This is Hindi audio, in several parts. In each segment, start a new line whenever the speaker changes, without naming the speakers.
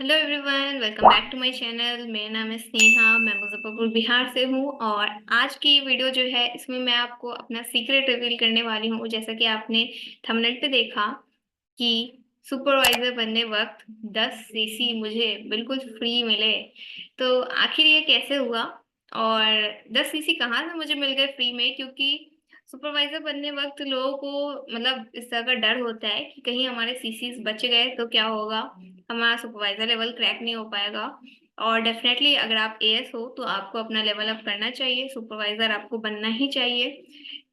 Hello everyone, welcome back to my channel. मेरा नाम है स्नेहा, मैं मुजफ्फरपुर बिहार से हूँ। और आज की वीडियो जो है इसमें मैं आपको अपना सीक्रेट रिवील करने वाली हूँ। जैसा कि आपने थंबनेल पे देखा कि सुपरवाइजर बनने वक्त 10 सीसी मुझे बिल्कुल फ्री मिले। तो आखिर ये कैसे हुआ और 10 सीसी कहाँ से मुझे मिल गए फ्री में? क्योंकि सुपरवाइजर बनने वक्त लोगों को मतलब इस तरह का डर होता है कि कहीं हमारे सीसीज बच गए तो क्या होगा, हमारा सुपरवाइजर लेवल क्रैक नहीं हो पाएगा। और डेफिनेटली अगर आप एएस हो तो आपको अपना लेवल अप करना चाहिए, सुपरवाइजर आपको बनना ही चाहिए।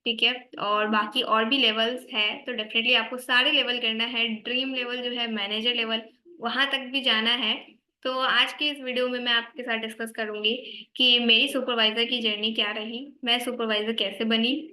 ठीक है। और बाकी और भी लेवल्स है तो डेफिनेटली आपको सारे लेवल करना है। ड्रीम लेवल जो है मैनेजर लेवल, वहां तक भी जाना है। तो आज की इस वीडियो में मैं आपके साथ डिस्कस करूंगी कि मेरी सुपरवाइजर की जर्नी क्या रही, मैं सुपरवाइजर कैसे बनी,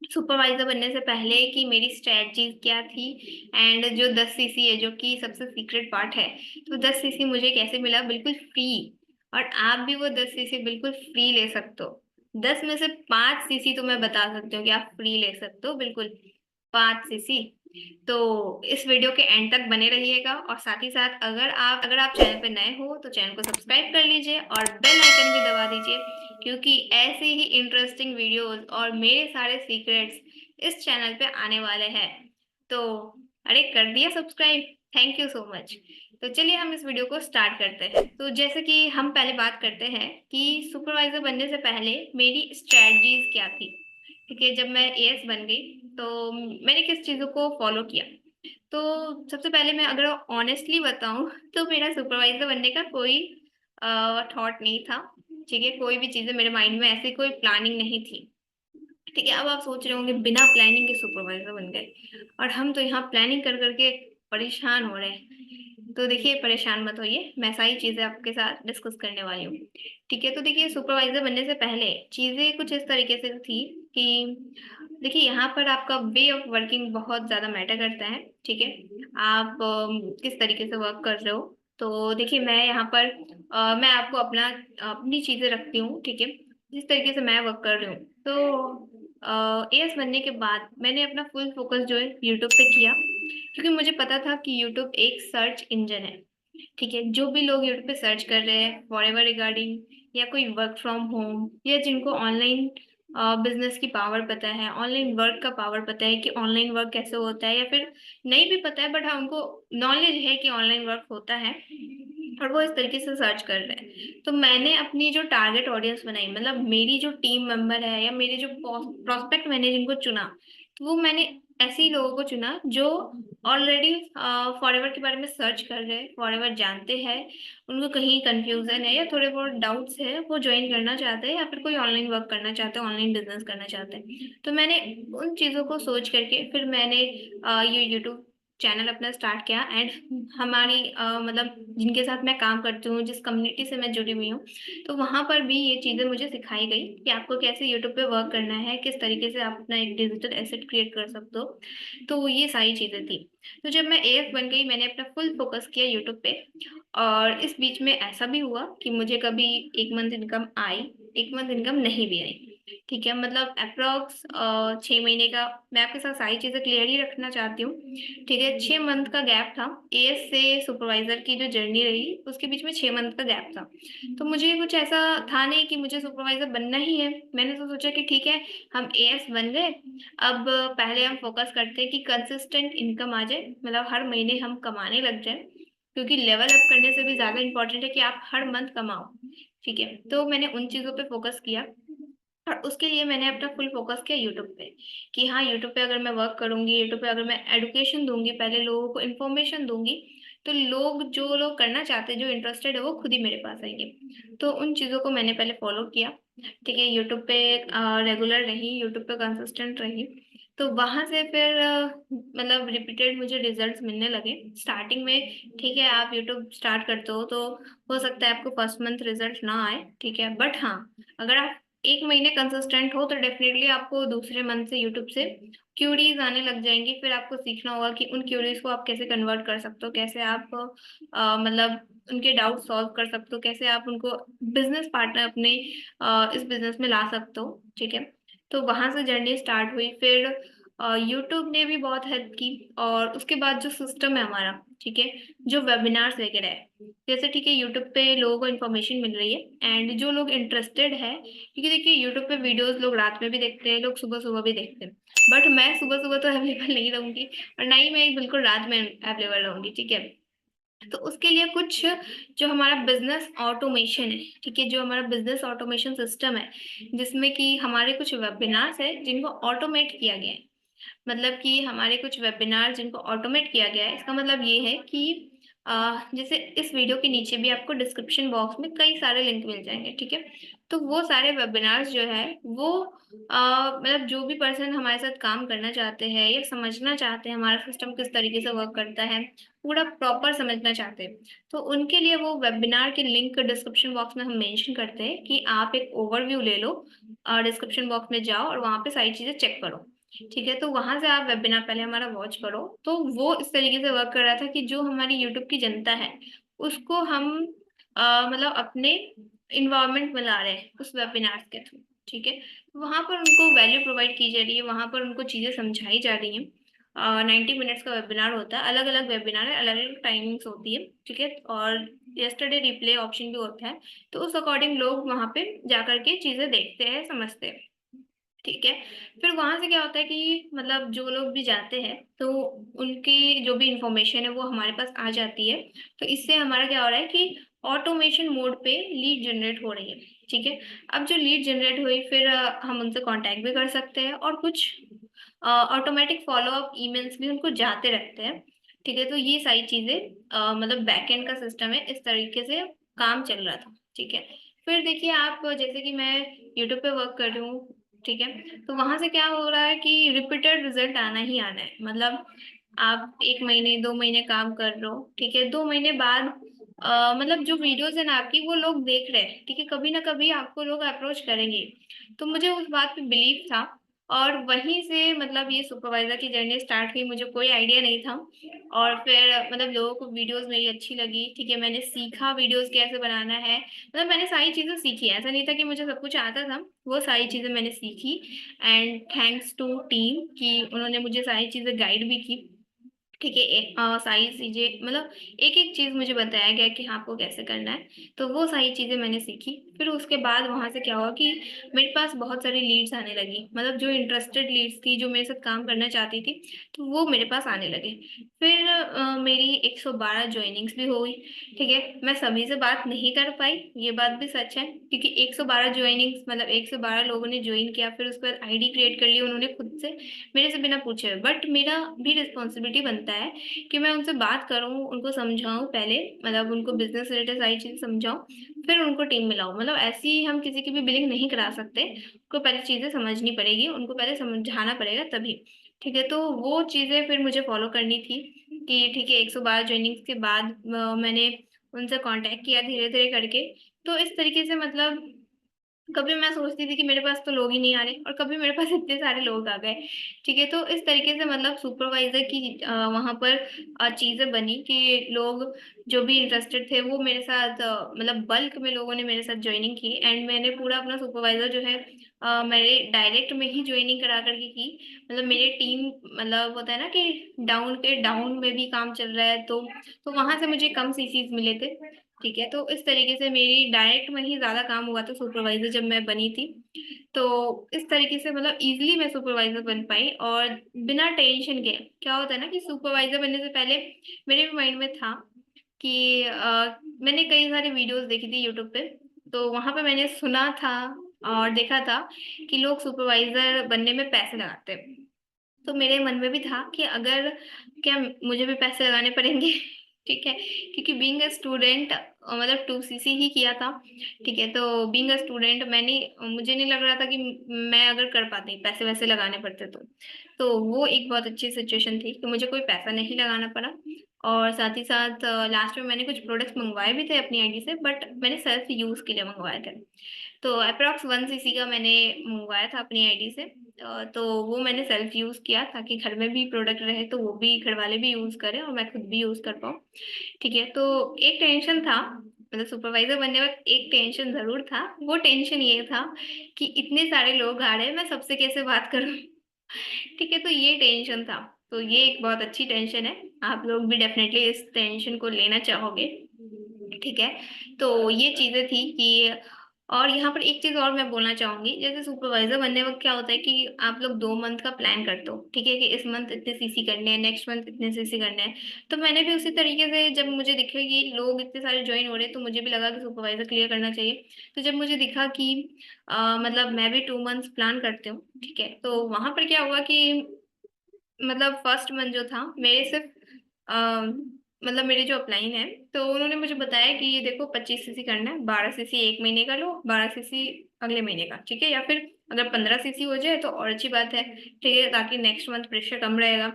सुपरवाइजर बनने से पहले की मेरी स्ट्रेटजीज क्या थी, एंड जो 10 सीसी है जो कि सबसे सीक्रेट पार्ट है, तो 10 सीसी मुझे कैसे मिला बिल्कुल फ्री। और आप भी वो 10 सीसी बिल्कुल फ्री ले सकते हो। 10 में से 5 सीसी तो मैं बता सकती हूँ कि आप फ्री ले सकते हो, बिल्कुल 5 सीसी। तो इस वीडियो के एंड तक बने रहिएगा। और साथ ही साथ अगर आप चैनल पे नए हो तो चैनल को सब्सक्राइब कर लीजिए और बेल आइकन भी दबा दीजिए, क्योंकि ऐसे ही इंटरेस्टिंग वीडियोस और मेरे सारे सीक्रेट्स इस चैनल पे आने वाले हैं। तो अरे कर दिया subscribe, thank you so much. तो चलिए हम इस वीडियो को स्टार्ट करते हैं। तो जैसे कि हम पहले बात करते हैं कि सुपरवाइजर बनने से पहले मेरी स्ट्रेटजीज क्या थी। ठीक है, जब मैं एएस बन गई तो मैंने किस चीज़ों को फॉलो किया। तो सबसे पहले मैं अगर ऑनेस्टली बताऊं तो मेरा सुपरवाइजर बनने का कोई थॉट नहीं था। ठीक है, कोई भी चीज़ें मेरे माइंड में ऐसी कोई प्लानिंग नहीं थी। ठीक है, अब आप सोच रहे होंगे बिना प्लानिंग के सुपरवाइजर बन गए, और हम तो यहाँ प्लानिंग कर करके परेशान हो रहे हैं। तो देखिए, परेशान मत होइए, मैं सारी चीजें आपके साथ डिस्कस करने वाली हूँ। ठीक है, तो देखिए सुपरवाइजर बनने से पहले चीजें कुछ इस तरीके से थी कि देखिए यहाँ पर आपका वे ऑफ वर्किंग बहुत ज्यादा मैटर करता है। ठीक है, आप किस तरीके से वर्क कर रहे हो। तो देखिए मैं यहाँ पर मैं आपको अपनी चीजें रखती हूँ। ठीक है, जिस तरीके से मैं वर्क कर रही हूँ। तो एएस बनने के बाद मैंने अपना फुल फोकस जो है यूट्यूब पे किया, क्योंकि मुझे पता था कि यूट्यूब एक सर्च इंजन है। ठीक है, जो भी लोग यूट्यूब पे सर्च कर रहे हैं फॉर एवर रिगार्डिंग, या कोई वर्क फ्रॉम होम, या जिनको ऑनलाइन बिजनेस की पावर पता है, ऑनलाइन वर्क का पावर पता है कि ऑनलाइन वर्क कैसे होता है, या फिर नहीं भी पता है बट हाँ उनको नॉलेज है कि ऑनलाइन वर्क होता है, और वो इस तरीके से सर्च कर रहे हैं। तो मैंने अपनी जो टारगेट ऑडियंस बनाई, मतलब मेरी जो टीम मेंबर है या मेरे जो प्रोस्पेक्ट मैंने जिनको चुना, तो वो मैंने ऐसे ही लोगों को चुना जो ऑलरेडी फॉरएवर के बारे में सर्च कर रहे हैं, फॉरएवर जानते हैं, उनको कहीं कंफ्यूजन है या थोड़े बहुत डाउट्स है, वो ज्वाइन करना चाहते हैं या फिर कोई ऑनलाइन वर्क करना चाहते हैं, ऑनलाइन बिजनेस करना चाहते हैं। तो मैंने उन चीज़ों को सोच करके फिर मैंने ये यूट्यूब चैनल अपना स्टार्ट किया। एंड हमारी मतलब जिनके साथ मैं काम करती हूँ, जिस कम्युनिटी से मैं जुड़ी हुई हूँ, तो वहां पर भी ये चीजें मुझे सिखाई गई कि आपको कैसे यूट्यूब पे वर्क करना है, किस तरीके से आप अपना एक डिजिटल एसेट क्रिएट कर सकते हो। तो ये सारी चीजें थी। तो जब मैं एएस बन गई मैंने अपना फुल फोकस किया यूट्यूब पे। और इस बीच में ऐसा भी हुआ कि मुझे कभी 1 मंथ इनकम आई, 1 मंथ इनकम नहीं भी आई। ठीक है, मतलब अप्रोक्स 6 महीने का, मैं आपके साथ सारी चीजें क्लियर ही रखना चाहती हूँ। ठीक है, 6 मंथ का गैप था एएस से सुपरवाइजर की जो जर्नी रही, उसके बीच में 6 मंथ का गैप था। तो मुझे कुछ ऐसा था नहीं कि मुझे सुपरवाइजर बनना ही है। मैंने तो सोचा कि ठीक है, हम एएस बन गए, अब पहले हम फोकस करते हैं कि कंसिस्टेंट इनकम आ जाए, मतलब हर महीने हम कमाने लग जाए, क्योंकि लेवल अप करने से भी ज्यादा इंपॉर्टेंट है कि आप हर मंथ कमाओ। ठीक है, तो मैंने उन चीजों पे फोकस किया। और उसके लिए मैंने अपना फुल फोकस किया यूट्यूब पे, कि हाँ यूट्यूब पे अगर मैं वर्क करूंगी, यूट्यूब पे अगर मैं एडुकेशन दूंगी, पहले लोगों को इन्फॉर्मेशन दूंगी, तो जो लोग करना चाहते हैं, जो इंटरेस्टेड है, वो खुद ही मेरे पास आएंगे। तो उन चीज़ों को मैंने पहले फॉलो किया। ठीक है, यूट्यूब पे रेगुलर रही, यूट्यूब पे कंसिस्टेंट रही। तो वहां से फिर मतलब रिपीटेड मुझे रिजल्ट्स मिलने लगे स्टार्टिंग में। ठीक है, आप यूट्यूब स्टार्ट करते हो तो हो सकता है आपको फर्स्ट मंथ रिजल्ट ना आए। ठीक है, बट हाँ, अगर आप 1 महीने कंसिस्टेंट हो तो डेफिनेटली आपको दूसरे मंथ से यूट्यूब से क्यूरीज आने लग जाएंगी। फिर आपको सीखना होगा कि उन क्यूरीज को आप कैसे कन्वर्ट कर सकते हो, कैसे आप मतलब उनके डाउट सॉल्व कर सकते हो, कैसे आप उनको बिजनेस पार्टनर अपने इस बिजनेस में ला सकते हो। ठीक है, तो वहां से जर्नी स्टार्ट हुई। फिर यूट्यूब ने भी बहुत हेल्प की, और उसके बाद जो सिस्टम है हमारा, ठीक है, जो वेबिनार्स वगैरह है, जैसे ठीक है यूट्यूब पे लोगों को इन्फॉर्मेशन मिल रही है एंड जो लोग इंटरेस्टेड है, क्योंकि देखिए यूट्यूब पे वीडियोस लोग रात में भी देखते हैं, लोग सुबह सुबह भी देखते हैं, बट मैं सुबह सुबह तो अवेलेबल नहीं रहूंगी और ना ही मैं बिल्कुल रात में अवेलेबल रहूंगी, ठीक है। तो उसके लिए कुछ जो हमारा बिजनेस ऑटोमेशन है, ठीक है, जो हमारा बिजनेस ऑटोमेशन सिस्टम है, जिसमें कि हमारे कुछ वेबिनार्स है जिनको ऑटोमेट किया गया है। मतलब कि हमारे कुछ वेबिनार जिनको ऑटोमेट किया गया है, इसका मतलब ये है कि जैसे इस वीडियो के नीचे भी आपको डिस्क्रिप्शन बॉक्स में कई सारे लिंक मिल जाएंगे, ठीक है। तो वो सारे वेबिनार्स जो है वो मतलब जो भी पर्सन हमारे साथ काम करना चाहते हैं या समझना चाहते हैं हमारा सिस्टम किस तरीके से वर्क करता है, पूरा प्रॉपर समझना चाहते हैं, तो उनके लिए वो वेबिनार के लिंक डिस्क्रिप्शन बॉक्स में हम मेंशन करते हैं कि आप एक ओवरव्यू ले लो, डिस्क्रिप्शन बॉक्स में जाओ और वहां पे सारी चीजें चेक करो, ठीक है। तो वहां से आप वेबिनार पहले हमारा वॉच करो। तो वो इस तरीके से वर्क कर रहा था कि जो हमारी यूट्यूब की जनता है उसको हम मतलब अपने इन्वायरमेंट में ला रहे हैं उस वेबिनार के थ्रू, ठीक है। वहां पर उनको वैल्यू प्रोवाइड की जा रही है, वहां पर उनको चीजें समझाई जा रही हैं। 90 मिनट्स का वेबिनार होता है, अलग अलग वेबिनार है, अलग अलग टाइमिंग्स होती है, ठीक है। और यस्टरडे रिप्ले ऑप्शन भी होता है, तो उस अकॉर्डिंग लोग वहां पे जाकर के चीजें देखते हैं, समझते हैं, ठीक है। फिर वहां से क्या होता है कि मतलब जो लोग भी जाते हैं तो उनकी जो भी इंफॉर्मेशन है वो हमारे पास आ जाती है। तो इससे हमारा क्या हो रहा है कि ऑटोमेशन मोड पे लीड जनरेट हो रही है, ठीक है। अब जो लीड जनरेट हुई फिर हम उनसे कांटेक्ट भी कर सकते हैं और कुछ ऑटोमेटिक फॉलो अप ईमेल्स भी उनको जाते रहते हैं, ठीक है। तो ये सारी चीजें मतलब बैकएंड का सिस्टम है, इस तरीके से काम चल रहा था, ठीक है। फिर देखिए आप, जैसे कि मैं यूट्यूब पे वर्क कर रही हूँ, ठीक है, तो वहां से क्या हो रहा है कि रिपीटेड रिजल्ट आना ही आना है। मतलब आप 1 महीने 2 महीने काम कर रहे हो, ठीक है, 2 महीने बाद मतलब जो वीडियोस है ना आपकी वो लोग देख रहे हैं, ठीक है, कभी ना कभी आपको लोग अप्रोच करेंगे। तो मुझे उस बात पे बिलीव था और वहीं से मतलब ये सुपरवाइजर की जर्नी स्टार्ट हुई, मुझे कोई आइडिया नहीं था। और फिर मतलब लोगों को वीडियोस मेरी अच्छी लगी, ठीक है, मैंने सीखा वीडियोस कैसे बनाना है, मतलब मैंने सारी चीजें सीखी, ऐसा नहीं था कि मुझे सब कुछ आता था, वो सारी चीजें मैंने सीखी। एंड थैंक्स टू टीम कि उन्होंने मुझे सारी चीजें गाइड भी की, ठीक है। सारी चीजें मतलब एक एक चीज मुझे बताया गया कि हाँ आपको कैसे करना है, तो वो सारी चीजें मैंने सीखी। फिर उसके बाद वहां से क्या हुआ कि मेरे पास बहुत सारी लीड्स आने लगी, मतलब जो इंटरेस्टेड लीड्स थी जो मेरे साथ काम करना चाहती थी, तो वो मेरे पास आने लगे। फिर मेरी 112 ज्वाइनिंग्स भी हो गई, ठीक है। मैं सभी से बात नहीं कर पाई, ये बात भी सच है, क्योंकि 112 ज्वाइनिंग्स मतलब 112 लोगों ने ज्वाइन किया, फिर उसके बाद आईडी क्रिएट कर ली उन्होंने खुद से, मेरे से बिना पूछे। बट मेरा भी रिस्पॉन्सिबिलिटी बनता है कि मैं उनसे बात करूं, उनको समझाऊं पहले, मतलब उनको बिजनेस रिलेटेड सारी चीजें समझाऊं, फिर उनको टीम मिलाऊं। मतलब ऐसे ही हम किसी की भी बिलिंग नहीं करा सकते, उनको पहले चीजें समझनी पड़ेगी, उनको पहले समझाना पड़ेगा तभी, ठीक है। तो वो चीजें फिर मुझे फॉलो करनी थी कि ठीक है 112 ज्वाइनिंग्स के बाद मैंने उनसे कांटेक्ट किया धीरे धीरे करके। तो इस तरीके से मतलब कभी मैं सोचती थी कि मेरे पास तो लोग ही नहीं आ रहे और कभी मेरे पास इतने सारे लोग आ गए, ठीक है। तो इस तरीके से मतलब सुपरवाइजर की वहां पर चीजें बनी कि लोग जो भी इंटरेस्टेड थे वो मेरे साथ मतलब बल्क में लोगों ने मेरे साथ ज्वाइनिंग की एंड मैंने पूरा अपना सुपरवाइजर जो है मेरे डायरेक्ट में ही ज्वाइनिंग करा करके की। मतलब मेरी टीम मतलब होता है ना कि डाउन के डाउन में भी काम चल रहा है, तो वहां से मुझे कम सीसीज मिले थे, ठीक है। तो इस तरीके से मेरी डायरेक्ट में ही ज्यादा काम हुआ था सुपरवाइजर जब मैं बनी थी। तो इस तरीके से मतलब इजीली मैं सुपरवाइजर बन पाई और बिना टेंशन के। क्या होता है ना कि सुपरवाइजर बनने से पहले मेरे भी माइंड में था कि मैंने कई सारी वीडियोस देखी थी यूट्यूब पे, तो वहां पे मैंने सुना था और देखा था कि लोग सुपरवाइजर बनने में पैसे लगाते हैं। तो मेरे मन में भी था कि अगर क्या मुझे भी पैसे लगाने पड़ेंगे ठीक है, क्योंकि बीइंग अ स्टूडेंट मतलब 2cc ही किया था, ठीक है। तो बीइंग अ स्टूडेंट मैंने मुझे नहीं लग रहा था कि मैं अगर कर पाती, पैसे वैसे लगाने पड़ते तो वो एक बहुत अच्छी सिचुएशन थी कि मुझे कोई पैसा नहीं लगाना पड़ा। और साथ ही साथ लास्ट में मैंने कुछ प्रोडक्ट्स मंगवाए भी थे अपनी आईडी से, बट मैंने सेल्फ यूज के लिए मंगवाए थे। तो अप्रॉक्स 1cc का मैंने मंगवाया था अपनी आईडी से। तो वो मैंने सेल्फ यूज किया ताकि घर में भी प्रोडक्ट रहे तो वो भी घर वाले भी यूज करें और मैं खुद भी यूज कर पाऊँ, ठीक है। तो एक टेंशन था, मतलब सुपरवाइजर बनने वक्त एक टेंशन जरूर था, वो टेंशन ये था कि इतने सारे लोग आ रहे हैं, मैं सबसे कैसे बात करूं ठीक है। तो ये टेंशन था, तो ये एक बहुत अच्छी टेंशन है आप लोग भी डेफिनेटली इस टेंशन को लेना चाहोगे। ठीक है, तो ये चीजें थी कि और यहाँ पर एक चीज और मैं बोलना चाहूंगी, जैसे सुपरवाइजर बनने वक्त क्या होता है कि आप लोग 2 मंथ का प्लान करते हो, ठीक है, कि इस मंथ इतने सीसी करने हैं, नेक्स्ट मंथ इतने सीसी करने हैं। तो मैंने भी उसी तरीके से, जब मुझे दिखे कि लोग इतने सारे ज्वाइन हो रहे हैं, तो मुझे भी लगा कि सुपरवाइजर क्लियर करना चाहिए। तो जब मुझे दिखा कि मतलब मैं भी 2 मंथ्स प्लान करती हूँ, ठीक है, तो वहां पर क्या हुआ कि मतलब फर्स्ट मंथ जो था मेरे सिर्फ मतलब मेरे जो अपलाइन है, तो उन्होंने मुझे बताया कि ये देखो 25 सीसी करना है, 12 सीसी एक महीने का लो, 12 सीसी अगले महीने का, ठीक है, या फिर अगर 15 सीसी हो जाए तो और अच्छी बात है, ठीक है, ताकि नेक्स्ट मंथ प्रेशर कम रहेगा।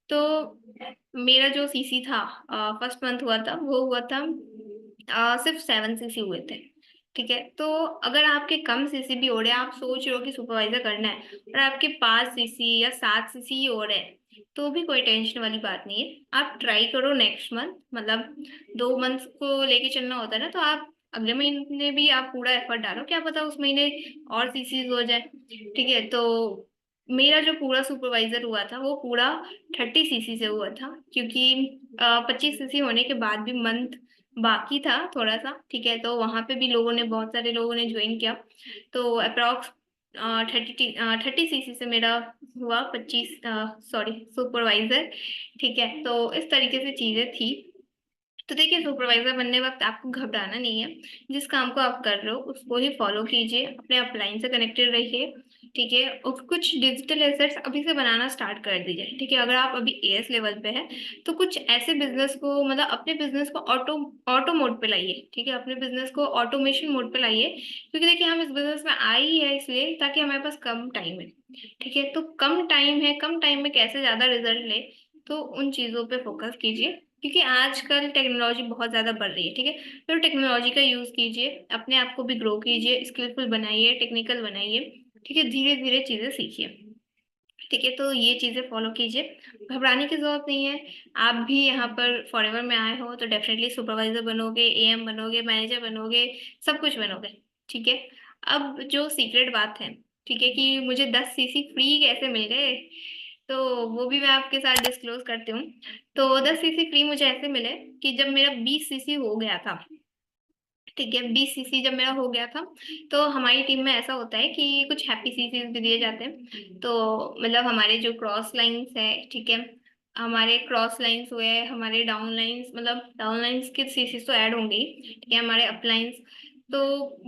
तो मेरा जो सीसी था फर्स्ट मंथ हुआ था, वो हुआ था सिर्फ 7 सीसी हुए थे। ठीक है, तो अगर आपके कम सीसी भी हो रहे हैं, आप सोच रहे हो कि सुपरवाइजर करना है, और आपके 5 सीसी या 7 सीसी ही हो रहे हैं, तो भी कोई टेंशन वाली बात नहीं है। आप ट्राई करो नेक्स्ट मंथ, मतलब 2 मंथ को लेके चलना होता है ना, तो आप अगले महीने भी आप पूरा एफर्ट डालो, क्या पता उस महीने और सीसीज हो जाए। ठीक है, तो मेरा जो पूरा सुपरवाइजर हुआ था वो पूरा 30 सीसी से हुआ था, क्योंकि 25 सीसी होने के बाद भी मंथ बाकी था थोड़ा सा। ठीक है, तो वहां पे भी लोगों ने, बहुत सारे लोगों ने ज्वाइन किया, तो अप्रॉक्स 30 सीसी से मेरा हुआ 25, सॉरी, सुपरवाइजर। ठीक है, तो इस तरीके से चीजें थी। तो देखिए, सुपरवाइजर बनने वक्त आपको घबराना नहीं है। जिस काम को आप कर रहे हो उसको ही फॉलो कीजिए, अपने अपलाइन से कनेक्टेड रहिए। ठीक है, और कुछ डिजिटल एसेट्स अभी से बनाना स्टार्ट कर दीजिए। ठीक है, अगर आप अभी एएस लेवल पे है, तो कुछ ऐसे बिजनेस को, मतलब अपने बिजनेस को ऑटो ऑटो मोड पे लाइए। ठीक है, अपने बिजनेस को ऑटोमेशन मोड पे लाइए, क्योंकि देखिए हम इस बिजनेस में आए ही है इसलिए ताकि हमारे पास कम टाइम है। ठीक है, तो कम टाइम है, कम टाइम में कैसे ज्यादा रिजल्ट ले, तो उन चीजों पे फोकस कीजिए, क्योंकि आजकल टेक्नोलॉजी बहुत ज्यादा बढ़ रही है। ठीक है, तो टेक्नोलॉजी का यूज कीजिए, अपने आप को भी ग्रो कीजिए, स्किलफुल बनाइए, टेक्निकल बनाइए। ठीक है, धीरे धीरे चीजें सीखिए। ठीक है, तो ये चीजें फॉलो कीजिए, घबराने की जरूरत नहीं है। आप भी यहाँ पर फॉरएवर में आए हो तो डेफिनेटली सुपरवाइजर बनोगे, एएम बनोगे, मैनेजर बनोगे, सब कुछ बनोगे। ठीक है, अब जो सीक्रेट बात है, ठीक है, कि मुझे 10 सीसी फ्री कैसे मिल गए, तो वो भी मैं आपके साथ डिस्क्लोज करती हूँ। तो 10 सीसी फ्री मुझे ऐसे मिले कि जब मेरा 20 सीसी हो गया था, ठीक है, 20 सीसी जब मेरा हो गया था, तो हमारी टीम में ऐसा होता है कि कुछ हैप्पी सीसीज भी दिए जाते हैं। तो मतलब हमारे जो क्रॉस लाइंस है, ठीक है, हमारे क्रॉस लाइंस हुए, हमारे डाउन लाइंस, मतलब डाउन लाइंस के सीसीज तो ऐड होंगे ही, ठीक है, हमारे अप लाइंस, तो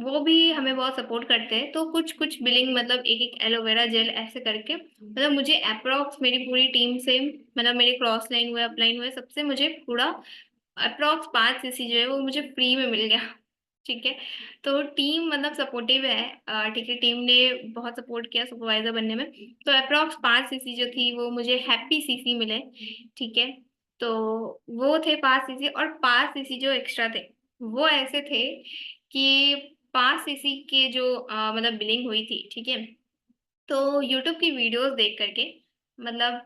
वो भी हमें बहुत सपोर्ट करते हैं। तो कुछ कुछ बिलिंग, मतलब एक एक एलोवेरा जेल ऐसे करके, मतलब मुझे अप्रोक्स मेरी पूरी टीम से, मतलब मेरे क्रॉस लाइन हुए, अप लाइन हुए, सबसे मुझे पूरा अप्रोक्स 5 सीसी जो है वो मुझे फ्री में मिल गया। ठीक है, तो टीम मतलब सपोर्टिव है। ठीक है, टीम ने बहुत सपोर्ट किया सुपरवाइजर बनने में। तो अप्रोक्स 5 सीसी जो थी वो मुझे हैप्पी सीसी मिले। ठीक है, तो वो थे 5 सीसी, और 5 सीसी जो एक्स्ट्रा थे वो ऐसे थे कि 5 सीसी के जो मतलब बिलिंग हुई थी, ठीक है, तो यूट्यूब की वीडियोस देख करके, मतलब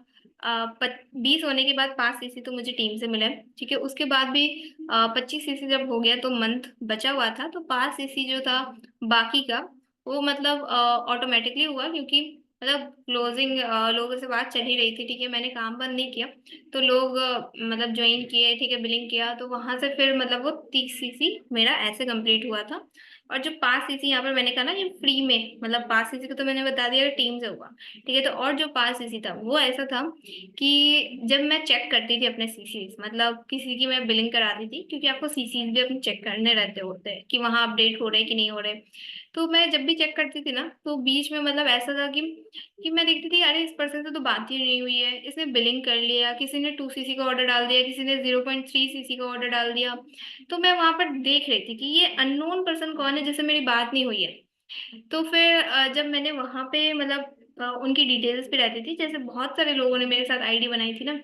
20 होने के बाद 5 सीसी तो मुझे टीम से मिले। ठीक है, उसके बाद भी 25 सीसी जब हो गया तो मंथ बचा हुआ था, तो 5 सीसी जो था बाकी का, वो मतलब ऑटोमेटिकली हुआ, क्योंकि मतलब क्लोजिंग लोगों से बात चल ही रही थी। ठीक है, मैंने काम बंद नहीं किया, तो लोग मतलब ज्वाइन किए, ठीक है, बिलिंग किया, तो वहां से फिर मतलब वो 30 सीसी मेरा ऐसे कंप्लीट हुआ था। और जो 5 सीसी यहाँ पर मैंने कहा ना, ये फ्री में, मतलब 5 सीसी को तो मैंने बता दिया टीम से हुआ। ठीक है, तो और जो 5 सीसी था वो ऐसा था कि जब मैं चेक करती थी अपने सीसी, मतलब किसी की मैं बिलिंग कराती थी, क्योंकि आपको सीसी भी अपने चेक करने रहते होते हैं कि वहां अपडेट हो रहे कि नहीं हो रहे। तो मैं जब भी चेक करती थी ना, तो बीच में मतलब ऐसा था कि मैं देखती थी, अरे इस पर्सन से तो बात ही नहीं हुई है, इसने बिलिंग कर लिया, किसी ने 2 सीसी का ऑर्डर डाल दिया, किसी ने 0.3 सीसी का ऑर्डर डाल दिया। तो मैं वहां पर देख रही थी कि ये अननोन पर्सन कौन है जिससे मेरी बात नहीं हुई है। तो फिर जब मैंने वहां पे मतलब उनकी डिटेल्स भी रहती थी, जैसे बहुत सारे लोगों ने मेरे साथ आईडी बनाई थी ना,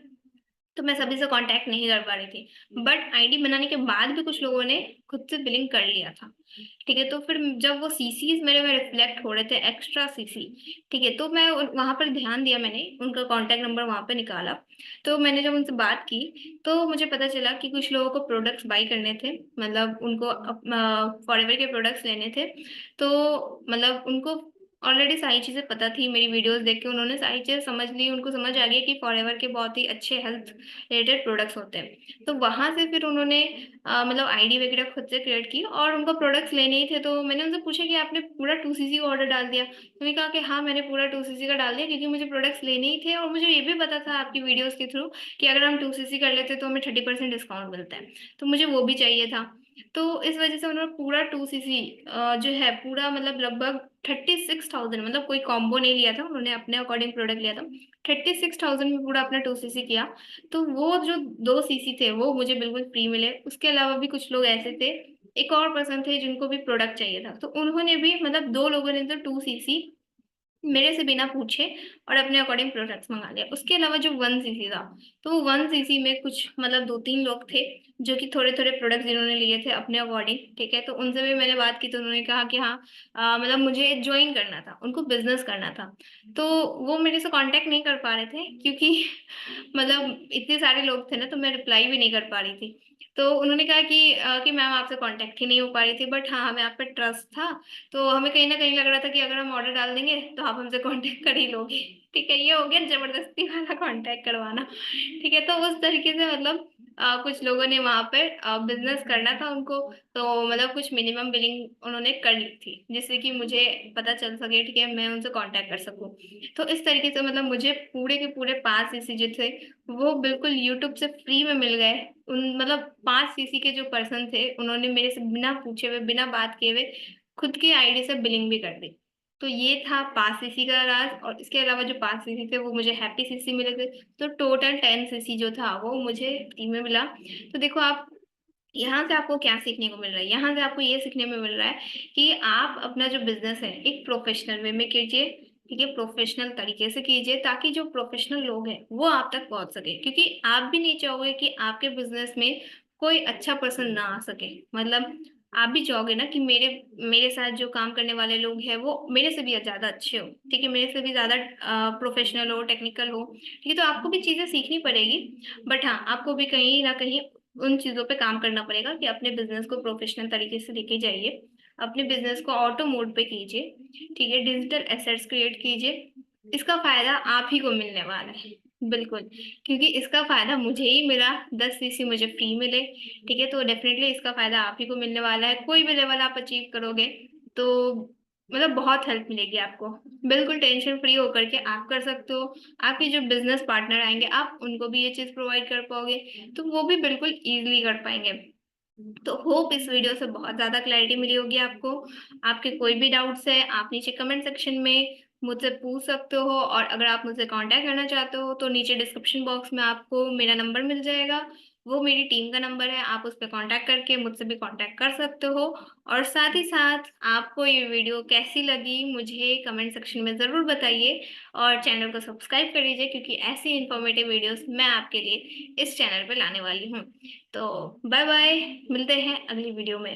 तो मैं सभी से कांटेक्ट नहीं कर पा रही थी, बट आईडी बनाने के बाद भी कुछ लोगों ने खुद से बिलिंग कर लिया था। ठीक है, तो फिर जब वो सीसीज मेरे में रिफ्लेक्ट हो रहे थे, एक्स्ट्रा सीसी, ठीक है, तो मैं वहां पर ध्यान दिया, मैंने उनका कांटेक्ट नंबर वहां पे निकाला। तो मैंने जब उनसे बात की, तो मुझे पता चला कि कुछ लोगों को प्रोडक्ट्स बाई करने थे, मतलब उनको फॉरएवर के प्रोडक्ट्स लेने थे। तो मतलब उनको ऑलरेडी सारी चीज़ें पता थी, मेरी वीडियोज़ देख के उन्होंने सारी चीज़ें समझ ली, उनको समझ आ गया कि फॉरएवर के बहुत ही अच्छे हेल्थ रिलेटेड प्रोडक्ट्स होते हैं। तो वहाँ से फिर उन्होंने मतलब आईडी वगैरह खुद से क्रिएट की और उनको प्रोडक्ट्स लेने ही थे, तो मैंने उनसे पूछा कि आपने पूरा 2 सीसी का ऑर्डर डाल दिया? उन्होंने कहा कि हाँ, मैंने पूरा 2 सीसी का डाल दिया क्योंकि मुझे प्रोडक्ट्स लेने ही थे और मुझे ये भी पता था आपकी वीडियोज़ के थ्रू कि अगर हम 2 सीसी कर लेते तो हमें 30% डिस्काउंट मिलता है, तो मुझे वो भी चाहिए था। तो इस वजह से उन्होंने पूरा 2 सीसी जो है पूरा मतलब लगभग 36,000 मतलब कोई कॉम्बो नहीं लिया था, उन्होंने अपने अकॉर्डिंग प्रोडक्ट लिया था। 36,000 में पूरा अपना 2 सीसी किया। तो वो जो 2 सीसी थे वो मुझे बिल्कुल फ्री मिले। उसके अलावा भी कुछ लोग ऐसे थे, एक और पर्सन थे जिनको भी प्रोडक्ट चाहिए था। तो उन्होंने भी मतलब 2 लोगों ने तो 2 सीसी मेरे से बिना पूछे और अपने अकॉर्डिंग प्रोडक्ट्स मंगा लिया। उसके अलावा जो 1 सीसी था, तो वो 1 सीसी में कुछ मतलब 2-3 लोग थे, जो कि थोड़े-थोड़े प्रोडक्ट्स जिन्होंने लिए थे अपने अकॉर्डिंग, ठीक है? तो उनसे भी मैंने बात की तो उन्होंने कहा कि हाँ मतलब मुझे जॉइन करना था, उनको बिज़नेस करना था। तो वो मेरे से कॉन्टैक्ट नहीं कर पा रहे थे क्योंकि मतलब इतने सारे लोग थे ना, तो मैं रिप्लाई भी नहीं कर पा रही थी। तो उन्होंने कहा कि मैम आपसे कॉन्टैक्ट ही नहीं हो पा रही थी, बट हाँ, हमें आप पे ट्रस्ट था, तो हमें कहीं न कहीं लग रहा था कि अगर हम ऑर्डर डाल देंगे तो आप हमसे कॉन्टैक्ट कर ही लोगे। ठीक है, ये हो गया ज़बरदस्ती वाला कॉन्टैक्ट करवाना। ठीक है, तो उस तरीके से मतलब कुछ लोगों ने वहाँ पे बिज़नेस करना था उनको, तो मतलब कुछ मिनिमम बिलिंग उन्होंने कर ली थी, जिससे कि मुझे पता चल सके, ठीक है, मैं उनसे कॉन्टैक्ट कर सकूँ। तो इस तरीके से मतलब मुझे पूरे के पूरे 5 सीसी जो थे, वो बिल्कुल यूट्यूब से फ्री में मिल गए। उन मतलब 5 सीसी के जो पर्सन थे, उन्होंने मेरे से बिना पूछे हुए, बिना बात किए हुए खुद की आईडी से बिलिंग भी कर दी। तो ये था 5 सीसी का राज़ और इसके अलावा जो 5 सीसी थे वो मुझे हैप्पी सीसी मिले थे। तो टोटल 10 सीसी जो था वो मुझे फ्री में मिला। तो देखो आप यहाँ से आपको क्या सीखने को मिल रहा है? यहाँ से आपको ये सीखने में मिल रहा है कि आप अपना जो बिज़नेस है एक प्रोफ़ेशनल वे में कीजिए, ठीक है? प्रोफ़ेशनल तरीके से कीजिए ताकि जो प्रोफ़ेशनल लोग हैं वो आप तक पहुँच सकें। क्योंकि आप भी नहीं चाहोगे कि आपके बिज़नेस में कोई अच्छा पर्सन ना आ सके। मतलब आप भी चाहोगे ना कि मेरे मेरे साथ जो काम करने वाले लोग हैं वो मेरे से भी ज़्यादा अच्छे हों, ठीक है? मेरे से भी ज़्यादा प्रोफ़ेशनल हो, टेक्निकल हो, ठीक है? तो आपको भी चीज़ें सीखनी पड़ेगी। बट हाँ, आपको भी कहीं न कहीं उन चीज़ों पे काम करना पड़ेगा कि अपने बिज़नेस को प्रोफ़ेशनल तरीके से लेके जाइए। अपने बिज़नेस को ऑटो मोड पे कीजिए, ठीक है? डिजिटल एसेट्स क्रिएट कीजिए। इसका फ़ायदा आप ही को मिलने वाला है। बिल्कुल, क्योंकि इसका फ़ायदा मुझे ही मिला, 10 सीसी मुझे फ्री मिले, ठीक है? तो डेफ़िनेटली इसका फ़ायदा आप ही को मिलने वाला है। कोई भी लेवल आप अचीव करोगे, तो मतलब बहुत हेल्प मिलेगी आपको। बिल्कुल टेंशन फ्री होकर के आप कर सकते हो। आपके जो बिज़नेस पार्टनर आएँगे, आप उनको भी ये चीज़ प्रोवाइड कर पाओगे, तो वो भी बिल्कुल ईज़िली कर पाएँगे। तो होप इस वीडियो से बहुत ज़्यादा क्लैरिटी मिली होगी आपको। आपके कोई भी डाउट्स हैं, आप नीचे कमेंट सेक्शन में मुझसे पूछ सकते हो और अगर आप मुझसे कॉन्टैक्ट करना चाहते हो, तो नीचे डिस्क्रिप्शन बॉक्स में आपको मेरा नंबर मिल जाएगा। वो मेरी टीम का नंबर है, आप उस पे कॉन्टैक्ट करके मुझसे भी कॉन्टैक्ट कर सकते हो और साथ ही साथ आपको ये वीडियो कैसी लगी, मुझे कमेंट सेक्शन में ज़रूर बताइए और चैनल को सब्सक्राइब कर लीजिए क्योंकि ऐसी इन्फॉर्मेटिव वीडियोज़ मैं आपके लिए इस चैनल पे लाने वाली हूँ। तो बाय बाय, मिलते हैं अगली वीडियो में।